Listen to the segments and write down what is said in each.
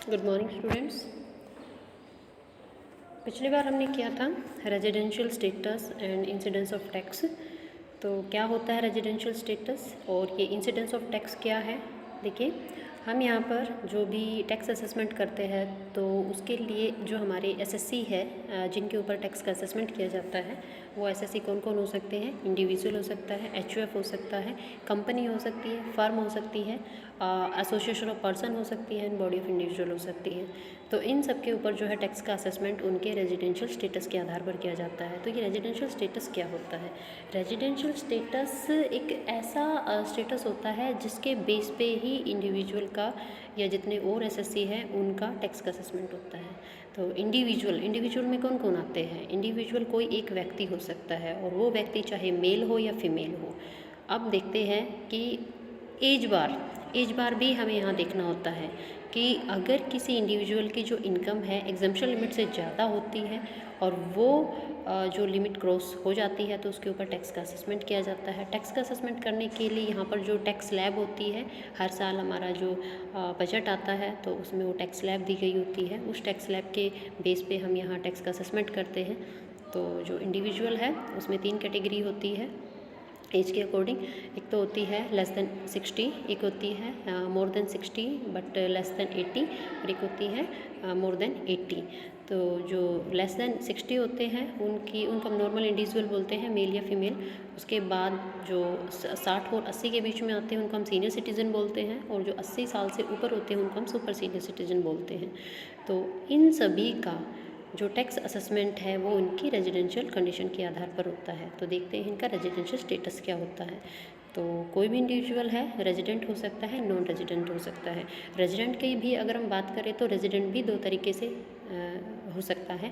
Good morning students. पिछली बार हमने किया था residential status and incidence of tax. तो क्या होता है रेजिडेंशियल स्टेटस और ये इंसिडेंस ऑफ टैक्स क्या है। देखिए, हम यहाँ पर जो भी टैक्स असेसमेंट करते हैं तो उसके लिए जो हमारे एसएससी है जिनके ऊपर टैक्स का असेसमेंट किया जाता है वो एसएससी कौन कौन हो सकते हैं। इंडिविजुअल हो सकता है, एचयूएफ हो सकता है, कंपनी हो सकती है, फर्म हो सकती है, एसोसिएशन ऑफ पर्सन हो सकती है एंड बॉडी ऑफ इंडिविजुअल हो सकती है। तो इन सब के ऊपर जो है टैक्स का असेसमेंट उनके रेजिडेंशियल स्टेटस के आधार पर किया जाता है। तो ये रेजिडेंशियल स्टेटस क्या होता है। रेजिडेंशियल स्टेटस एक ऐसा स्टेटस होता है जिसके बेस पे ही इंडिविजुअल का या जितने और एसएससी है उनका टैक्स का असेसमेंट होता है। तो इंडिविजुअल में कौन कौन आते हैं। इंडिविजुअल कोई एक व्यक्ति हो सकता है और वो व्यक्ति चाहे मेल हो या फीमेल हो। अब देखते हैं कि एज बार भी हमें यहाँ देखना होता है कि अगर किसी इंडिविजुअल की जो इनकम है एग्जम्पशन लिमिट से ज़्यादा होती है और वो जो लिमिट क्रॉस हो जाती है तो उसके ऊपर टैक्स का असेसमेंट किया जाता है। टैक्स का असेसमेंट करने के लिए यहाँ पर जो टैक्स स्लैब होती है, हर साल हमारा जो बजट आता है तो उसमें वो टैक्स स्लैब दी गई होती है। उस टैक्स स्लैब के बेस पे हम यहाँ टैक्स का असेसमेंट करते हैं। तो जो इंडिविजुअल है उसमें 3 कैटेगरी होती है एज के अकॉर्डिंग। एक तो होती है लेस देन 60, एक होती है more than 60 but less than 80 और एक होती है मोर देन 80। तो जो लेस देन 60 होते हैं उनको हम नॉर्मल इंडिविजुअल बोलते हैं, मेल या फीमेल। उसके बाद जो 60 और 80 के बीच में आते हैं उनको हम सीनियर सिटीज़न बोलते हैं और जो 80 साल से ऊपर होते हैं उनको हम सुपर सीनियर सिटीज़न बोलते हैं। तो इन सभी का जो टैक्स असेसमेंट है वो उनकी रेजिडेंशियल कंडीशन के आधार पर होता है। तो देखते हैं इनका रेजिडेंशियल स्टेटस क्या होता है। तो कोई भी इंडिविजुअल है रेजिडेंट हो सकता है, नॉन रेजिडेंट हो सकता है। रेजिडेंट की भी अगर हम बात करें तो रेजिडेंट भी 2 तरीके से हो सकता है।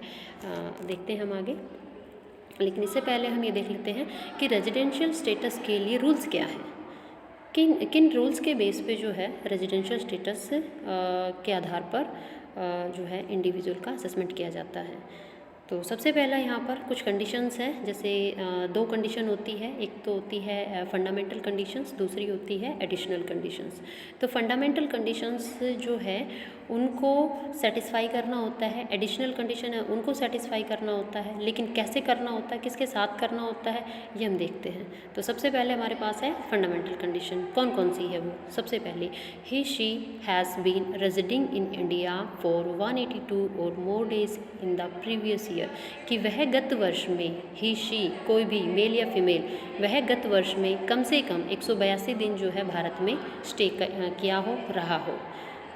देखते हैं हम आगे, लेकिन इससे पहले हम ये देख लेते हैं कि रेजिडेंशियल स्टेटस के लिए रूल्स क्या है। किन किन रूल्स के बेस पे जो है रेजिडेंशियल स्टेटस के आधार पर जो है इंडिविजुअल का असेसमेंट किया जाता है। तो सबसे पहला यहाँ पर कुछ कंडीशंस हैं, जैसे 2 कंडीशन होती है। एक तो होती है फंडामेंटल कंडीशंस, दूसरी होती है एडिशनल कंडीशंस। तो फंडामेंटल कंडीशंस जो है उनको सेटिस्फाई करना होता है, एडिशनल कंडीशन है उनको सेटिस्फाई करना होता है, लेकिन कैसे करना होता है, किसके साथ करना होता है ये हम देखते हैं। तो सबसे पहले हमारे पास है फंडामेंटल कंडीशन। कौन कौन सी है वो। सबसे पहले he she has been residing in India for 182 or more days in the previous year, कि वह गत वर्ष में, ही शी कोई भी मेल या फीमेल, वह गत वर्ष में कम से कम 182 दिन जो है भारत में स्टे किया हो, रहा हो।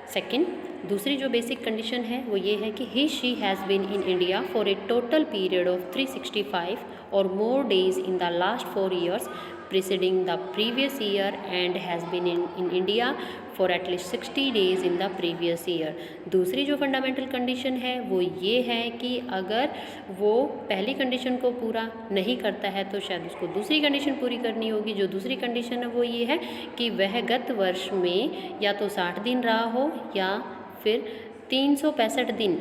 सेकंड, दूसरी जो बेसिक कंडीशन है वो ये है कि he she has been in India for a total period of 365 or more days in the last 4 years preceding the previous year and has been in India for at least 60 days in the previous year। दूसरी जो fundamental condition है वो ये है कि अगर वो पहली कंडीशन को पूरा नहीं करता है तो शायद उसको दूसरी कंडीशन पूरी करनी होगी। जो दूसरी कंडीशन है वो ये है कि वह गत वर्ष में या तो 60 दिन रहा हो या फिर 365 दिन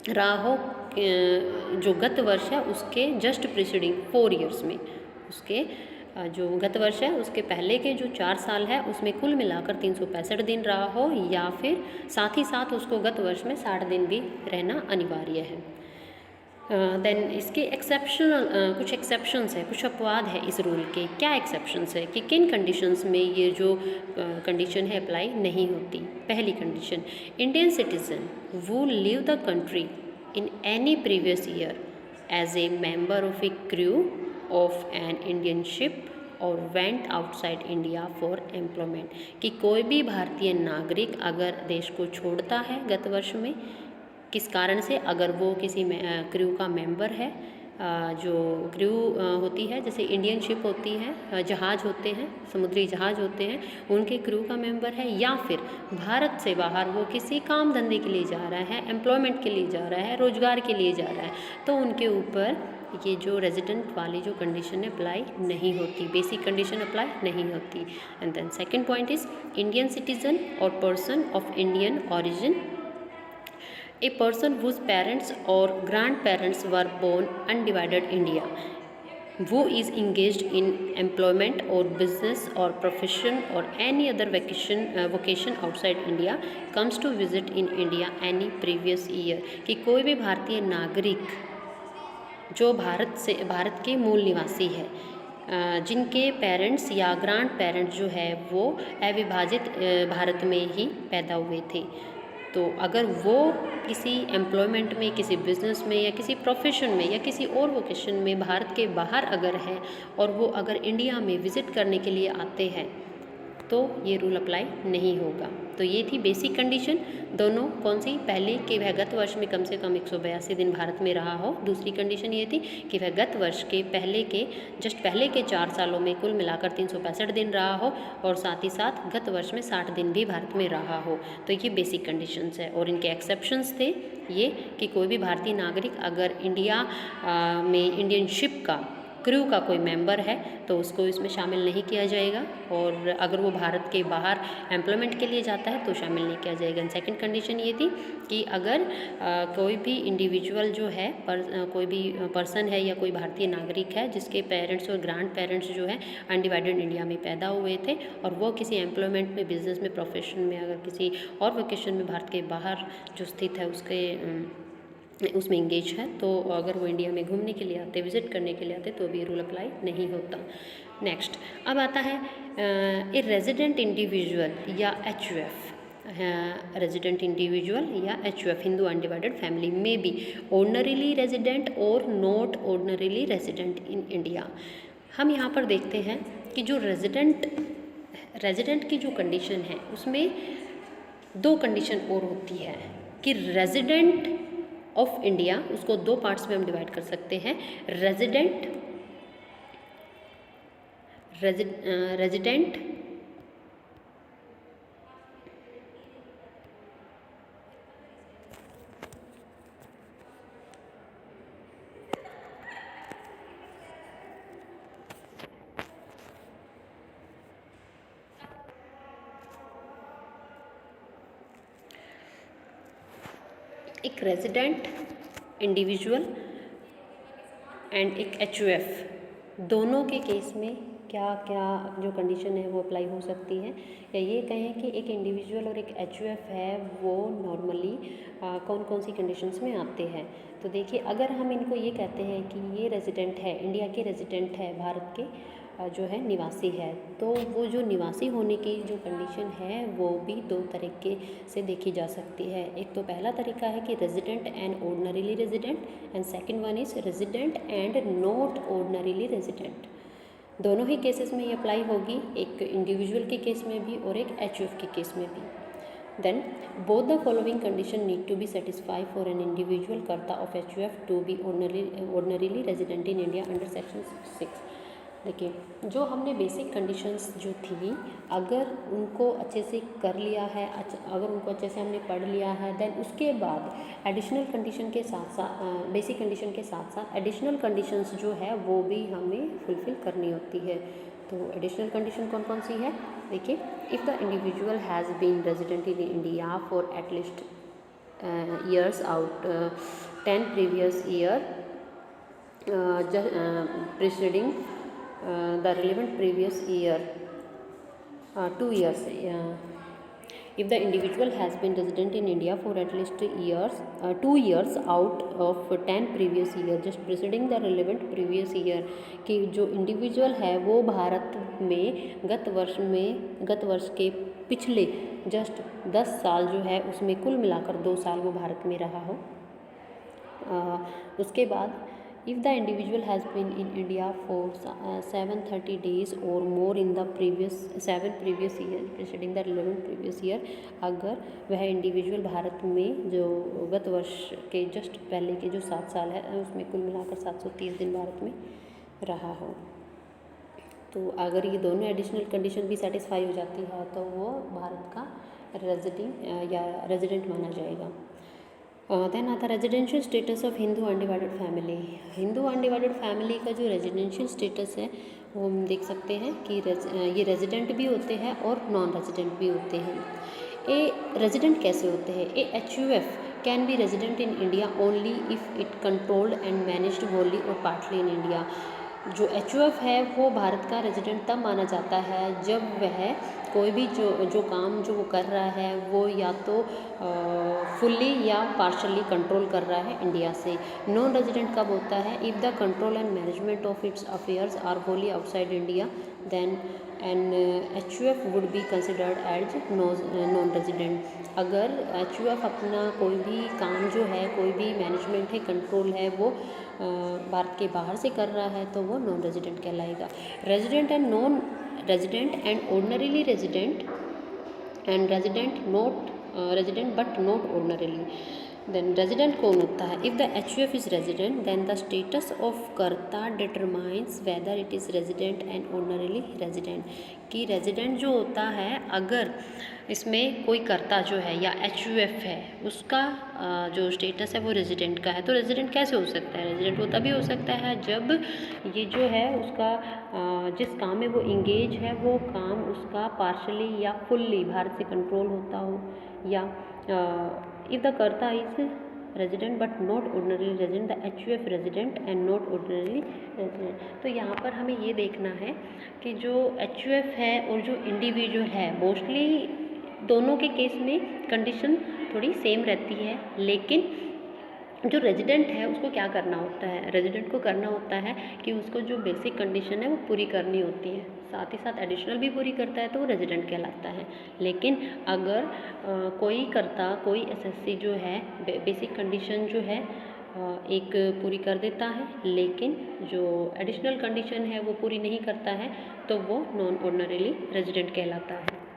रहा हो जो गत वर्ष है उसके जस्ट प्रीसीडिंग 4 years में। उसके जो गत वर्ष है उसके पहले के जो 4 साल है उसमें कुल मिलाकर 365 दिन रहा हो या फिर साथ ही साथ उसको गत वर्ष में 60 दिन भी रहना अनिवार्य है। देन इसके कुछ एक्सेप्शंस है, कुछ अपवाद है इस रूल के। क्या एक्सेप्शंस है कि किन कंडीशंस में ये जो कंडीशन है अप्लाई नहीं होती। पहली condition, Indian citizen who leave the country in any previous year as a member of a crew of an Indian ship और went outside India for employment, कि कोई भी भारतीय नागरिक अगर देश को छोड़ता है गत वर्ष में, किस कारण से, अगर वो किसी क्रू का मेंबर है, जो क्रू होती है जैसे इंडियन शिप होती है, जहाज़ होते हैं, समुद्री जहाज़ होते हैं, उनके क्रू का मेंबर है, या फिर भारत से बाहर वो किसी काम धंधे के लिए जा रहा है, एम्प्लॉयमेंट के लिए जा रहा है, रोजगार के लिए जा रहा है, तो उनके ऊपर ये जो रेजिडेंट वाली जो कंडीशन अप्लाई नहीं होती, बेसिक कंडीशन अप्लाई नहीं होती। And then second point is Indian citizen or person of Indian origin, a person whose parents or grandparents were born undivided India, who is engaged in employment or business or profession or any other vocation outside India comes to visit in India any previous year, कि कोई भी भारतीय नागरिक जो भारत के मूल निवासी है, जिनके पेरेंट्स या ग्रांड पेरेंट्स जो है वो अविभाजित भारत में ही पैदा हुए थे, तो अगर वो किसी एम्प्लॉयमेंट में, किसी बिजनेस में या किसी प्रोफेशन में या किसी और वोकेशन में भारत के बाहर अगर है और वो अगर इंडिया में विज़िट करने के लिए आते हैं तो ये रूल अप्लाई नहीं होगा। तो ये थी बेसिक कंडीशन, दोनों कौन सी, पहले कि वह गत वर्ष में कम से कम 182 दिन भारत में रहा हो, दूसरी कंडीशन ये थी कि वह गत वर्ष के पहले के 4 सालों में कुल मिलाकर 365 दिन रहा हो और साथ ही साथ गत वर्ष में 60 दिन भी भारत में रहा हो। तो ये बेसिक कंडीशंस है और इनके एक्सेप्शंस थे ये कि कोई भी भारतीय नागरिक अगर इंडिया में इंडियन शिप का क्रू का कोई मेंबर है तो उसको इसमें शामिल नहीं किया जाएगा, और अगर वो भारत के बाहर एम्प्लॉयमेंट के लिए जाता है तो शामिल नहीं किया जाएगा। सेकंड कंडीशन ये थी कि अगर कोई भी इंडिविजुअल जो है कोई भी पर्सन है या कोई भारतीय नागरिक है जिसके पेरेंट्स और ग्रैंड पेरेंट्स जो है अनडिवाइडेड इंडिया में पैदा हुए थे और वो किसी एम्प्लॉयमेंट में, बिजनेस में, प्रोफेशन में, अगर किसी और वोकेशन में भारत के बाहर जो स्थित है उसमें इंगेज है, तो अगर वो इंडिया में घूमने के लिए आते, विज़िट करने के लिए आते, तो भी रूल अप्लाई नहीं होता। नेक्स्ट अब आता है ए रेजिडेंट इंडिविजुअल या HUF, रेजिडेंट इंडिविजुअल या HUF, हिंदू अनडिवाइडेड फैमिली में बी ऑर्डनरीली रेजिडेंट और not ordinarily resident in India. हम यहाँ पर देखते हैं कि जो रेजिडेंट की जो कंडीशन है उसमें 2 कंडीशन और होती है कि रेजिडेंट ऑफ इंडिया, उसको 2 पार्ट्स में हम डिवाइड कर सकते हैं, रेजिडेंट एक रेजिडेंट इंडिविजुअल एंड एक HUF, दोनों के केस में क्या क्या जो कंडीशन है वो अप्लाई हो सकती है, या ये कहें कि एक इंडिविजुअल और एक HUF है वो नॉर्मली कौन कौन सी कंडीशंस में आते हैं। तो देखिए, अगर हम इनको ये कहते हैं कि ये रेजिडेंट है, इंडिया के रेजिडेंट है, भारत के जो है निवासी है, तो वो जो निवासी होने की जो कंडीशन है वो भी 2 तरीके से देखी जा सकती है। एक तो पहला तरीका है कि resident and ordinarily resident, and second one is resident and not ordinarily resident. दोनों ही केसेस में ये अप्लाई होगी, एक इंडिविजुअल के केस में भी और एक HUF के केस में भी। Then both the following condition need to be satisfied for an individual कर्ता of HUF to be ordinarily resident in India under section 6। देखिए, जो हमने बेसिक कंडीशंस जो थी, अगर उनको अच्छे से कर लिया है, अगर उनको अच्छे से हमने पढ़ लिया है, देन उसके बाद एडिशनल कंडीशन के साथ साथ, बेसिक कंडीशन के साथ साथ एडिशनल कंडीशंस जो है वो भी हमें फुलफ़िल करनी होती है। तो एडिशनल कंडीशन कौन कौन सी है, देखिए, if the individual has been resident in India for at least years out 10 previous year preceding the relevant previous year 2 years, if the individual has been resident in India for at least 2 years out of 10 previous year just preceding the relevant previous year, कि जो individual है वो भारत में गत वर्ष के पिछले just 10 साल जो है उसमें कुल मिलाकर 2 साल वो भारत में रहा हो। उसके बाद if the individual has been in India for 730 days or more in the seven previous years preceding the relevant previous year, अगर वह इंडिविजुअल भारत में जो गत वर्ष के जस्ट पहले के जो 7 साल है उसमें कुल मिलाकर 730 दिन भारत में रहा हो, तो अगर ये दोनों एडिशनल कंडीशन भी सेटिस्फाई हो जाती है तो वो भारत का रेजिडेंट माना जाएगा। देन आता residential status of Hindu undivided family. Hindu undivided family का जो रेजिडेंशियल स्टेटस है वो हम देख सकते हैं कि ये रेजिडेंट भी होते हैं और नॉन रेजिडेंट भी होते हैं। ए रेजिडेंट कैसे होते हैं, ए HUF can be resident in India only if it controlled and managed Holi और पार्टली इन इंडिया। जो एचयूएफ है वो भारत का रेजिडेंट तब माना जाता है जब वह कोई भी जो काम जो वो कर रहा है वो या तो फुल्ली या पार्शली कंट्रोल कर रहा है इंडिया से। नॉन रेजिडेंट कब होता है? If the control and management of its affairs are wholly outside India then an HUF would be considered as non resident. अगर एचयूएफ अपना कोई भी काम जो है, कोई भी मैनेजमेंट है, कंट्रोल है, वो भारत के बाहर से कर रहा है तो वो नॉन रेजिडेंट कहलाएगा। Resident and non resident and ordinarily resident and resident not resident but not ordinarily. Then resident कौन होता है? If the HUF is resident then the status of karta determines whether it is resident and ordinarily resident. कि resident जो होता है, अगर इसमें कोई कर्ता जो है या एचयूएफ है उसका जो स्टेटस है वो रेजिडेंट का है, तो रेजिडेंट कैसे हो सकता है? रेजिडेंट वो तभी हो सकता है जब ये जो है उसका जिस काम में वो इंगेज है वो काम उसका पार्शली या फुल्ली भारत से कंट्रोल होता हो, या इफ़ द कर्ता is resident but not ordinary resident the HUF resident and not ordinary resident. तो यहाँ पर हमें ये देखना है कि जो एचयूएफ है और जो इंडिविजुअल है, मोस्टली दोनों के केस में कंडीशन थोड़ी सेम रहती है, लेकिन जो रेजिडेंट है उसको क्या करना होता है? रेजिडेंट को करना होता है कि उसको जो बेसिक कंडीशन है वो पूरी करनी होती है, साथ ही साथ एडिशनल भी पूरी करता है तो वो रेजिडेंट कहलाता है। लेकिन अगर कोई करता, कोई एसएससी जो है बेसिक कंडीशन जो है एक पूरी कर देता है, लेकिन जो एडिशनल कंडीशन है वो पूरी नहीं करता है, तो वो नॉन ऑर्डिनरीली रेजिडेंट कहलाता है।